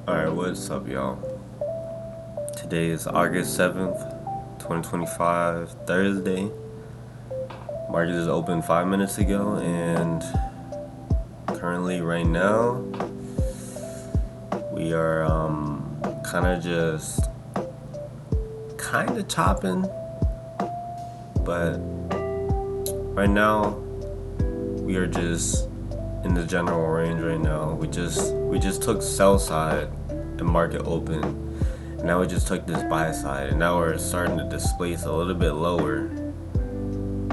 Alright, what's up, y'all? Today is August 7th, 2025, Thursday. Market just opened 5 minutes ago, and currently, right now, we are kind of chopping, but right now, we are just in the general range right now. We just took sell side, the market open. And now we just took this buy side, and now we're starting to displace a little bit lower.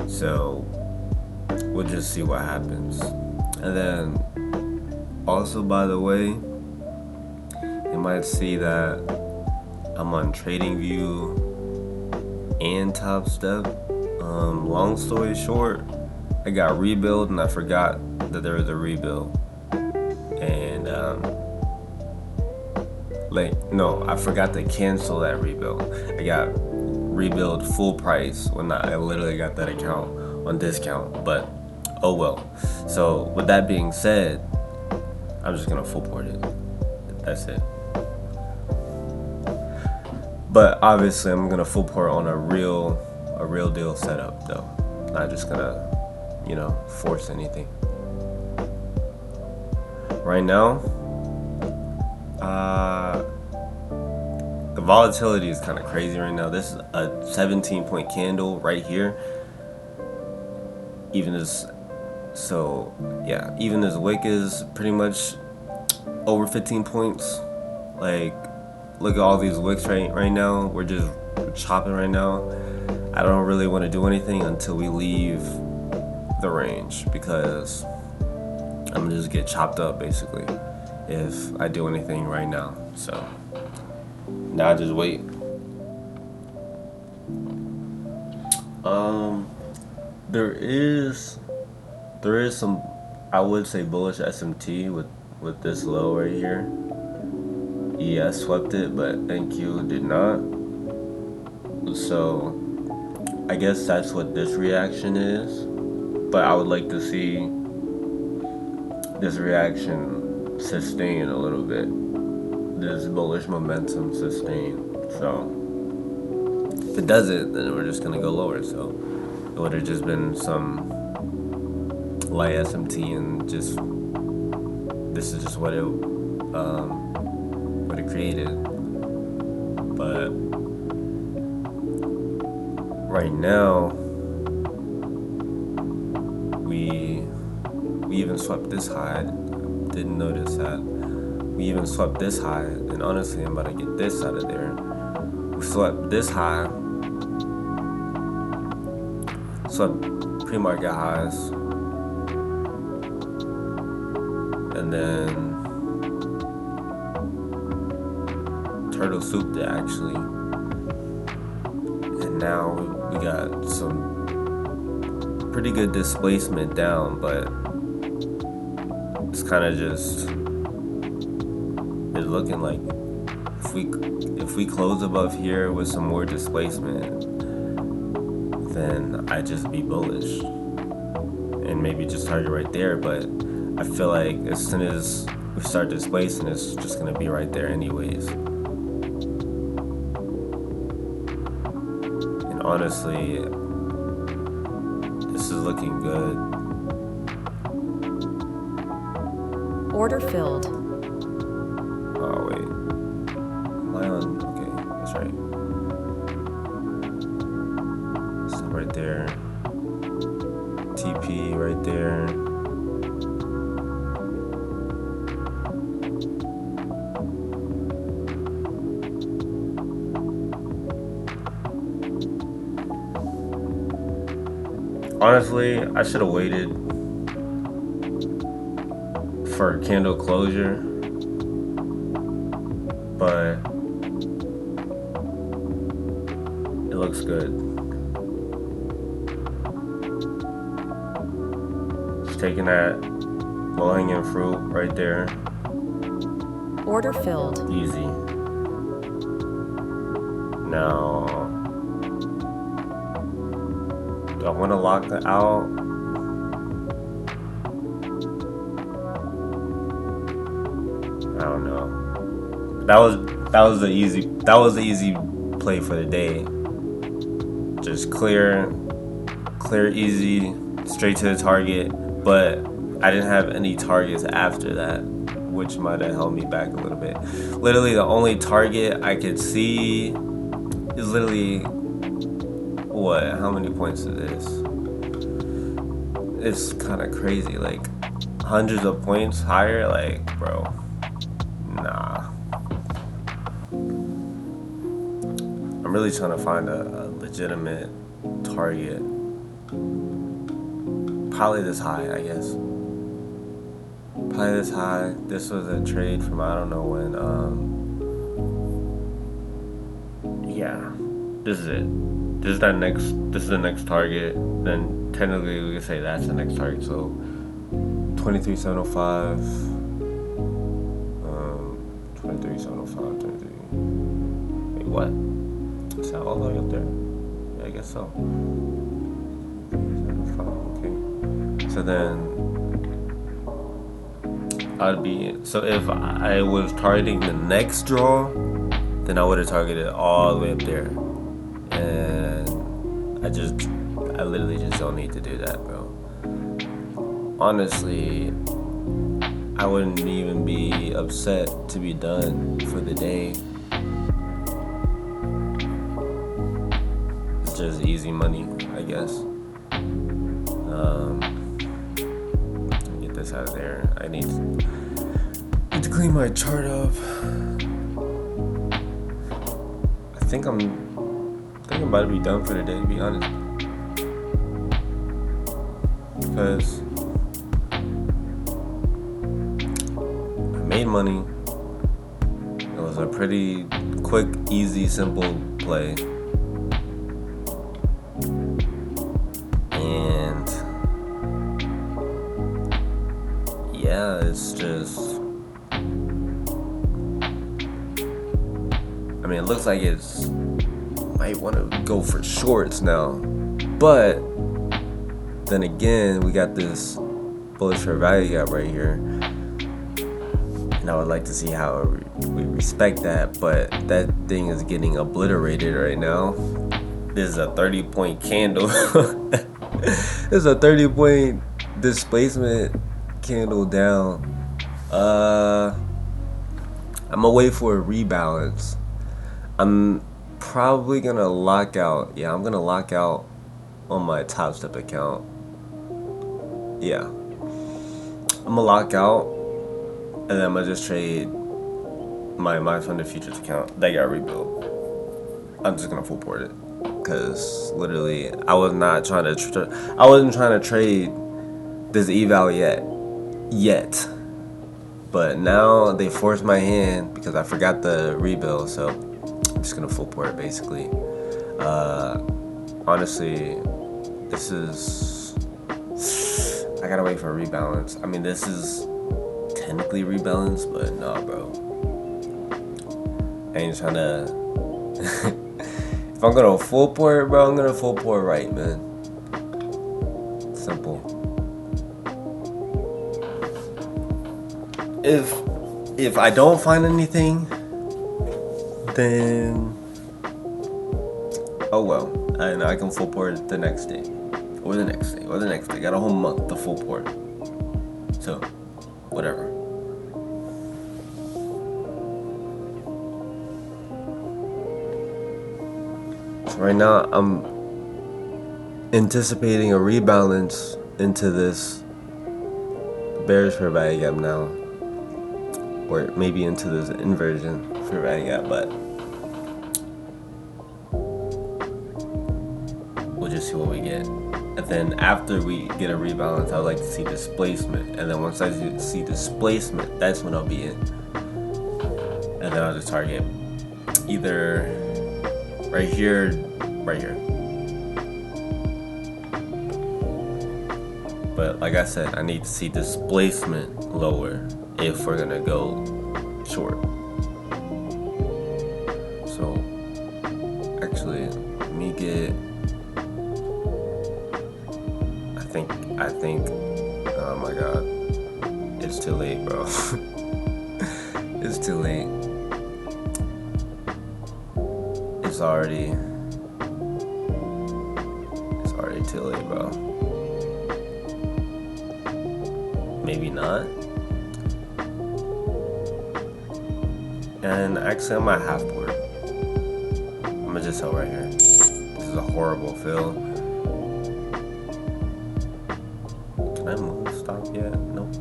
So we'll just see what happens. And then also, by the way, you might see that I'm on TradingView and Top Step. Long story short, I got rebilled and I forgot that there was a rebill. And I forgot to cancel that rebill. I got rebilled full price when I literally got that account on discount, but oh well. So with that being said, I'm just gonna full port it. That's it. But obviously I'm gonna full port on a real deal setup though. Not just gonna, force anything. Right now, the volatility is kind of crazy right now. This is a 17-point candle right here. Even this wick is pretty much over 15 points. Like, look at all these wicks right now. We're just chopping right now. I don't really want to do anything until we leave the range, because I'm gonna just get chopped up basically if I do anything right now. So now I just wait. There is some, I would say, bullish SMT with this low right here. Yeah, I swept it, but NQ did not. So I guess that's what this reaction is. But I would like to see this reaction sustain a little bit. This bullish momentum sustain. So if it doesn't, then we're just gonna go lower. So it would have just been some light SMT, and just this is just what it created. But right now, we even swept this high. I didn't notice that. We even swept this high, and honestly, I'm about to get this out of there. We swept this high, swept pre-market highs, and then turtle souped it actually. And now we got some pretty good displacement down, but it's kind of just, it's looking like if we close above here with some more displacement, then I just be bullish and maybe just target right there. But I feel like as soon as we start displacing, it's just gonna be right there anyways. And honestly, this is looking good. Order filled. Oh wait, am I on? Okay, that's right. Stop right there. TP right there. Honestly, I should have waited for candle closure, but it looks good. Just taking that low-hanging fruit right there. Order filled. Easy. Now, do I want to lock it out? I don't know. That was the easy play for the day. Just clear, easy, straight to the target. But I didn't have any targets after that, which might have held me back a little bit. Literally, the only target I could see is literally what? How many points is this? It's kind of crazy. Like hundreds of points higher. Like, bro, nah. I'm really trying to find a legitimate target. Probably this high, I guess. Probably this high. This was a trade from I don't know when. Yeah, this is it. This is the next target. Then technically we could say that's the next target. So 23.705. 23.705. 23. Wait, what? Is that all the way up there? Yeah, I guess so. 23.705. Okay. So then so if I was targeting the next draw, then I would have targeted all the way up there. And I literally just don't need to do that, bro. Honestly, I wouldn't even be upset to be done for the day. It's just easy money, I guess. Get this out of there. I need to clean my chart up. I think I'm about to be done for the day, to be honest. Because I made money. It was a pretty quick, easy, simple play. And yeah, it's just, I mean, it looks like it's might want to go for shorts now, but then again, we got this bullish fair value gap right here, and I would like to see how we respect that, but that thing is getting obliterated right now. This is a 30-point candle. This is a 30-point displacement candle down. I'm gonna wait for a rebalance. I'm probably gonna lock out. Yeah, I'm gonna lock out on my Top Step account. Yeah, I'm gonna lock out, and then I'm gonna just trade my funded futures account that got rebuilt. I'm just gonna full port it, because literally I wasn't trying to trade this eval yet. But now they forced my hand because I forgot the rebill, so I'm just gonna full port it basically. Honestly, I gotta wait for a rebalance. I mean, this is technically rebalance, but nah, bro. I ain't trying to. If I'm gonna full port, bro, I'm gonna full port right, man. Simple. If I don't find anything, then oh well. I can full port the next day, or the next day, or the next day. Got a whole month to full port, so whatever. So right now I'm anticipating a rebalance into this bearish fair value gap now, or maybe into this inversion fair value gap, but we'll just see what we get. And then after we get a rebalance, I would like to see displacement, and then once I see displacement, that's when I'll be in, and then I'll just target either right here. But like I said, I need to see displacement lower if we're gonna go short. So actually, let me get. I think. Oh my God, it's too late, bro. It's too late. it's already too late, bro. Maybe not. And actually, I'm at half board. I'm gonna just sell right here. This is a horrible fill. Can I move stop yet? Nope.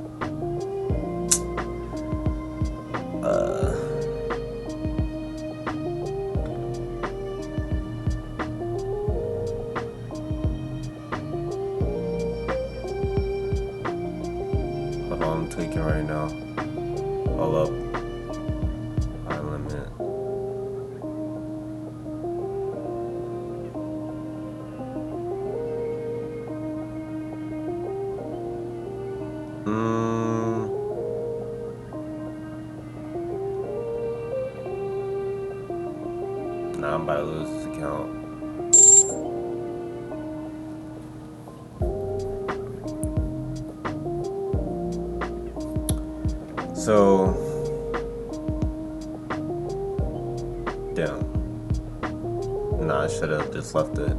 Hold on, I'm tweaking right now. Hold up. High limit. Nah, I'm about to lose this account. So, damn. Nah, I should have just left it.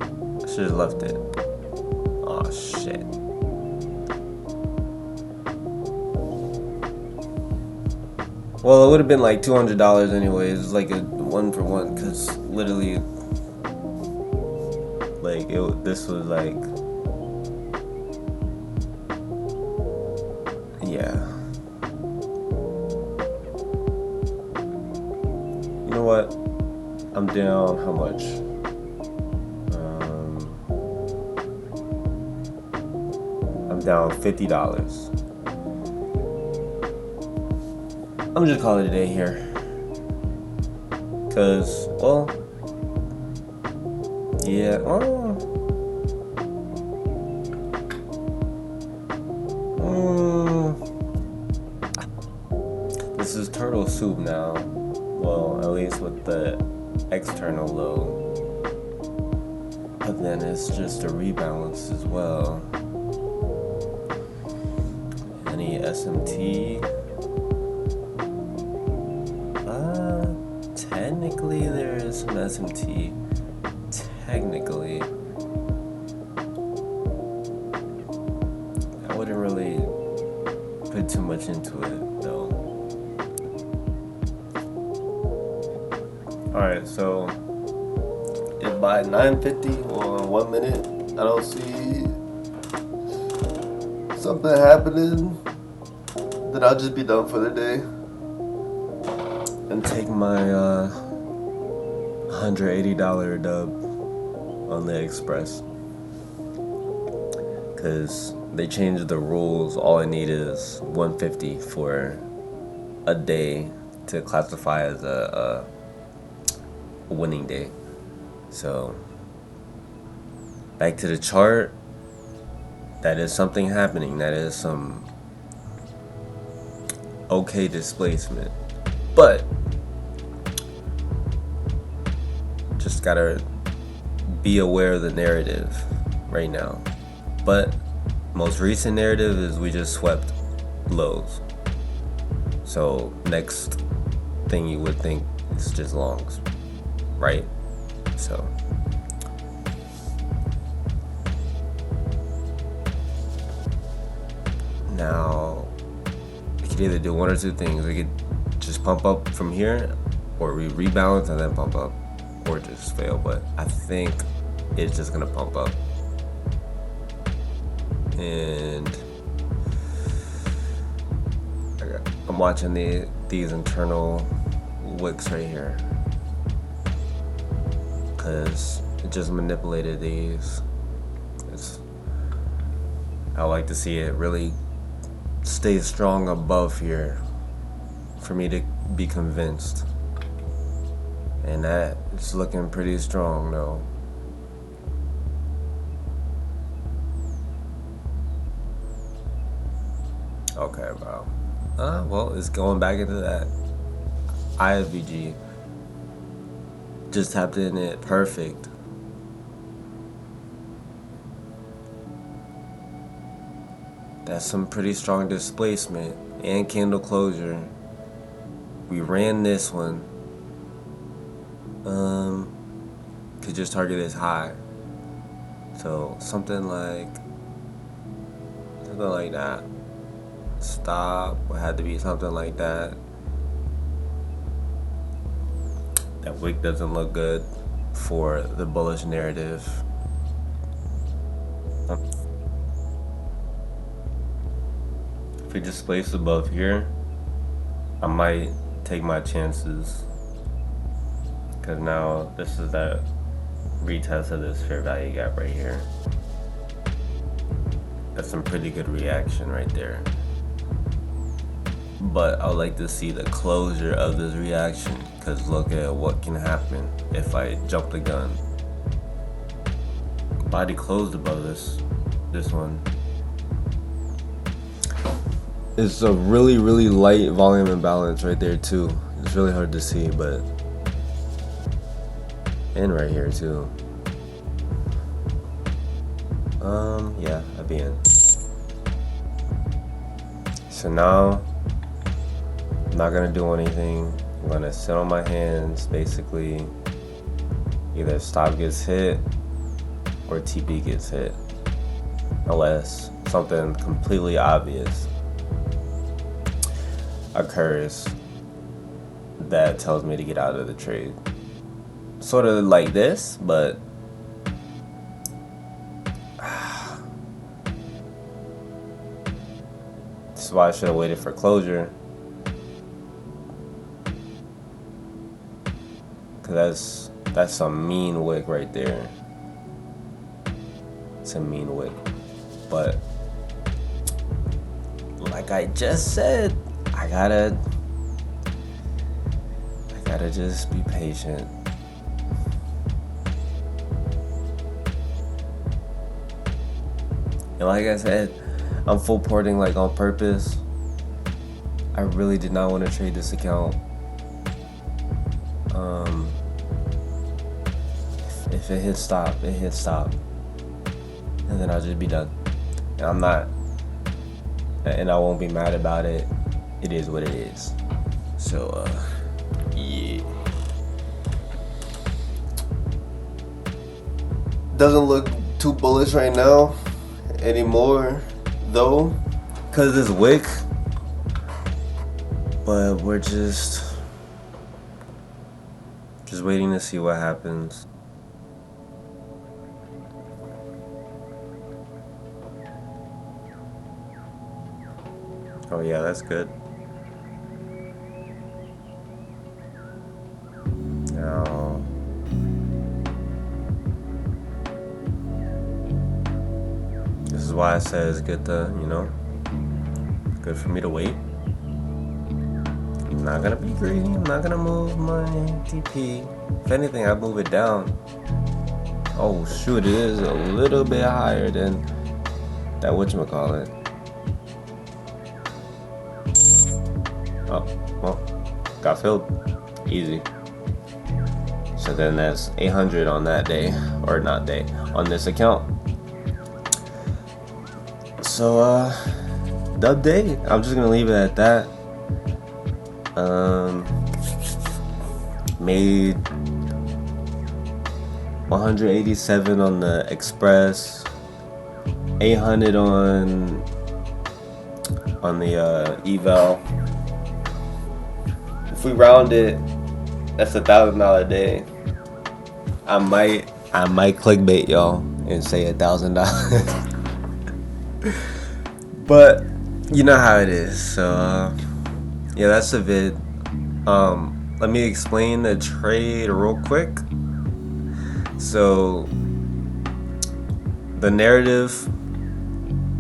I should have left it. Oh shit. Well, it would have been like $200 anyways. It's like a 1-for-1, cause literally, like this was like, yeah. You know what? I'm down. How much? I'm down $50. I'm just calling it a day here. Cause, well, yeah. This is turtle soup now. Well, at least with the external low. But then it's just a rebalance as well. Any SMT? Technically there is some SMT. Technically. I wouldn't really put too much into it though. Alright, so if by 9:50 or 1 minute I don't see something happening, then I'll just be done for the day and take my $180 dub on the Express, because they changed the rules. All I need is 150 for a day to classify as a winning day. So back to the chart, that is something happening. That is some okay displacement, but just gotta be aware of the narrative right now. But most recent narrative is we just swept lows. So next thing you would think is just longs, right? So now we could either do one or two things. We could just pump up from here, or we rebalance and then pump up, or just fail. But I think it's just gonna pump up. And I'm watching these internal wicks right here, because it just manipulated these. I like to see it really stay strong above here for me to be convinced. And that it's looking pretty strong though. Okay, bro. Well, it's going back into that IFVG. Just tapped in it perfect. That's some pretty strong displacement and candle closure. We ran this one. could just target this high. So something like that. Stop would have to be something like that. That wick doesn't look good for the bullish narrative. If we just place above here, I might take my chances, because now this is that retest of this fair value gap right here. That's some pretty good reaction right there. But I would like to see the closure of this reaction, because look at what can happen if I jump the gun. Body closed above this one. It's a really light volume imbalance right there too. It's really hard to see, but and right here too. Yeah, I'd be in. So now I'm not gonna do anything. I'm gonna sit on my hands, basically. Either stop gets hit or TP gets hit, unless something completely obvious occurs that tells me to get out of the trade. Sort of like this, but this is why I should have waited for closure, because that's some mean wick right there. It's a mean wick, but like I just said, I gotta just be patient. And like I said, I'm full porting like on purpose. I really did not want to trade this account. If it hits stop, it hits stop, and then I'll just be done. And I'm not, and I won't be mad about it. It is what it is. So yeah, doesn't look too bullish right now anymore though, because this wick, but we're just waiting to see what happens. Oh yeah, that's good. Now this is why I said it's good to, good for me to wait. I'm not gonna be greedy. I'm not gonna move my TP. If anything, I move it down. Oh shoot, it is a little bit higher than that whatchamacallit. Oh, well, got filled. Easy. So then that's 800 on that day, or not day, on this account. So, dub day. I'm just gonna leave it at that. Made 187 on the Express, 800 on the Eval. If we round it, that's $1,000 a day. I might clickbait y'all and say $1,000. But you know how it is. So yeah, that's the vid. Let me explain the trade real quick. So the narrative,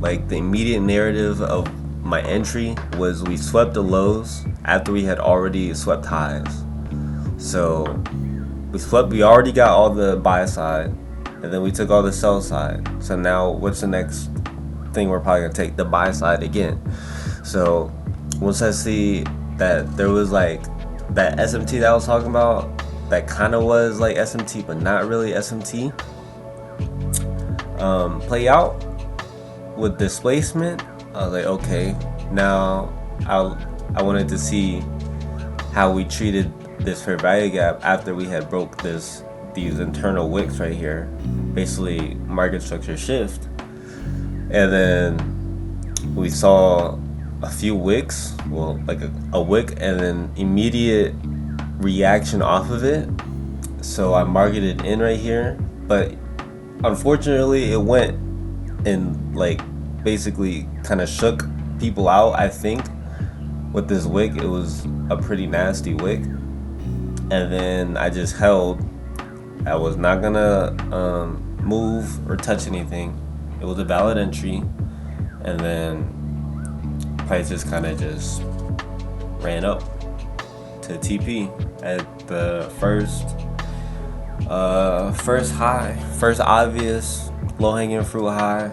like the immediate narrative of my entry, was we swept the lows after we had already swept highs. So we already got all the buy side, and then we took all the sell side. So now what's the next thing we're probably gonna take? The buy side again. So once I see that there was like that SMT that I was talking about, that kind of was like SMT but not really SMT, play out with displacement, I was like, okay, now I wanted to see how we treated this fair value gap after we had broke these internal wicks right here, basically market structure shift, and then we saw a few wicks, well, like a wick, and then immediate reaction off of it. So I marketed in right here, but unfortunately it went and like basically kind of shook people out. I think with this wick, it was a pretty nasty wick, and then I just held. I was not gonna move or touch anything. It was a valid entry, and then price just kind of just ran up to TP at the first high, first obvious low-hanging fruit high,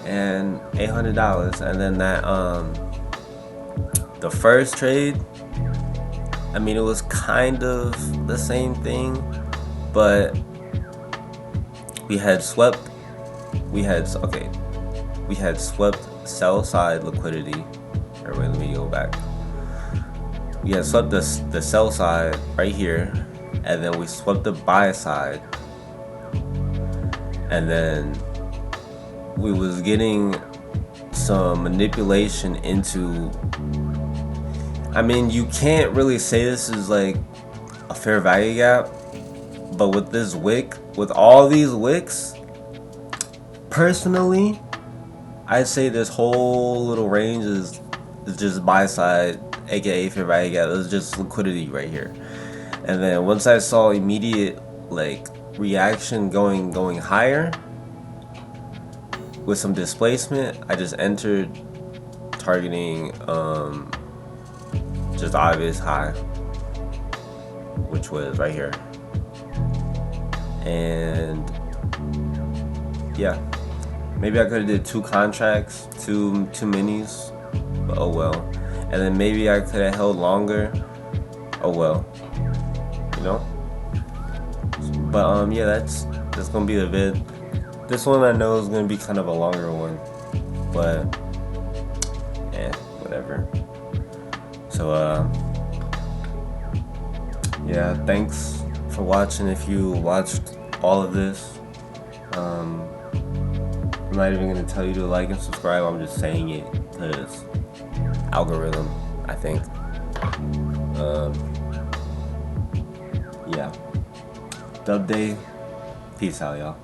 and $800. And then that the first trade, I mean, it was kind of the same thing, but we had swept sell side liquidity. Or wait, let me go back. We had swept the sell side right here, and then we swept the buy side, and then we was getting some manipulation into, I mean, you can't really say this is like a fair value gap, but with this wick, with all these wicks, personally, I'd say this whole little range is just buy side, aka fair value gap. It's just liquidity right here. And then once I saw immediate like reaction going higher with some displacement, I just entered, targeting just obvious high, which was right here. And yeah, maybe I could have did 2 contracts, two minis, but oh well. And then maybe I could have held longer, oh well, you know. But yeah, that's gonna be the vid. This one I know is gonna be kind of a longer one, but whatever. So yeah, thanks for watching. If you watched all of this, I'm not even gonna tell you to like and subscribe. I'm just saying it because algorithm, I think. Yeah, dub day. Peace out, y'all.